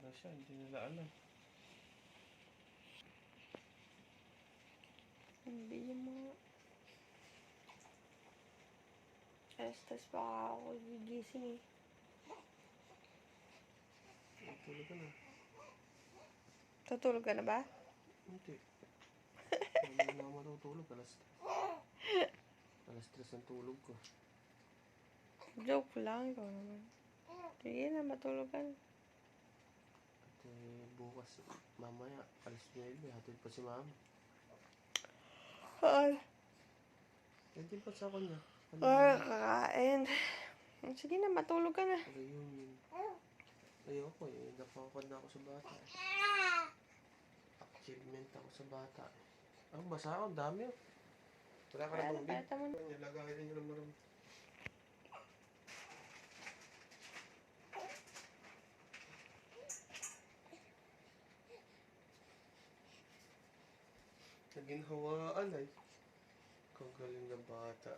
na siya, hindi nila alam. Hindi mo. Alas pa ako gigising eh. Tulog ka na. Tutulog ka na ba? Hindi. Hindi na ako matutulog. Alas 3 ang tulog ko. Joke lang, ikaw naman. Sige na, matulog ka na. At bukas, mamaya, alas 9, hatid pa si mama. Ay. Hatid pa sa kanya. Ay, kakain. Sige na, matulog ka na. Reunion. Ayoko eh. Napakapad na ako sa bata eh. Achievement ako sa bata eh. Ang basa ako, ang dami oh. Wala ka na bang Palata mo na. Lagay rin yung marami. Naginhawaan ay. Kagaling na bata.